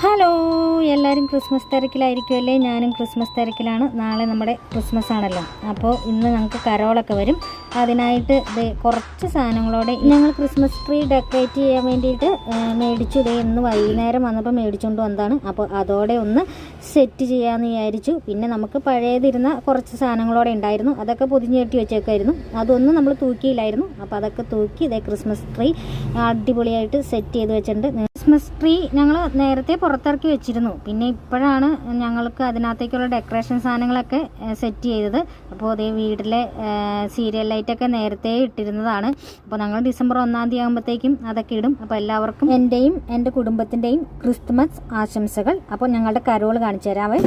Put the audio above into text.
Hello, എല്ലാവരും Christmas തിരക്കിലായിരിക്കുമല്ലേ? ഞാനും Christmas തിരക്കിലാണ്. നാളെ നമ്മുടെ ക്രിസ്മസ് ആണല്ലോ. അപ്പോൾ ഇന്ന് ഞങ്ങൾക്ക് കരോളൊക്കെ വരും. അതിനായിട്ട് കുറച്ച് സാധനങ്ങളോടെ ഞങ്ങൾ ക്രിസ്മസ് ട്രീ ഡെക്കറേറ്റ് ചെയ്യാൻ വേണ്ടിയിട്ട് മേടിച്ചു. ഇന്ന് വൈകുന്നേരം വന്നപ്പോൾ മേടിച്ചുകൊണ്ട് വന്നതാണ്. അപ്പോൾ അതോടെ ഒന്ന് സെറ്റ് ചെയ്യാമെന്ന് വിചാരിച്ചു. പിന്നെ നമുക്ക് പഴയതിരുന്ന കുറച്ച് സാധനങ്ങളോടെ ഉണ്ടായിരുന്നു, അതൊക്കെ പൊതിഞ്ഞ് കെട്ടി വെച്ചേക്കായിരുന്നു. അതൊന്നും നമ്മൾ തൂക്കിയില്ലായിരുന്നു. അപ്പോൾ അതൊക്കെ തൂക്കി ക്രിസ്മസ് ട്രീ അടിപൊളിയായിട്ട് സെറ്റ് ചെയ്ത് വെച്ചിട്ടുണ്ട്. ക്രിസ്മസ് ട്രീ ഞങ്ങൾ നേരത്തെ പുറത്തിറക്കി വെച്ചിരുന്നു. പിന്നെ ഇപ്പോഴാണ് ഞങ്ങൾക്ക് അതിനകത്തേക്കുള്ള ഡെക്കറേഷൻ സാധനങ്ങളൊക്കെ സെറ്റ് ചെയ്തത്. അപ്പോൾ അതേ വീട്ടിലെ സീരിയൽ ലൈറ്റൊക്കെ നേരത്തെ ഇട്ടിരുന്നതാണ്. അപ്പോൾ ഞങ്ങൾ ഡിസംബർ 1 ആകുമ്പോഴത്തേക്കും അതൊക്കെ ഇടും. അപ്പോൾ എല്ലാവർക്കും എൻ്റെയും എൻ്റെ കുടുംബത്തിൻ്റെയും ക്രിസ്മസ് ആശംസകൾ. അപ്പോൾ ഞങ്ങളുടെ കരോൾ കാണിച്ചു തരാവേ.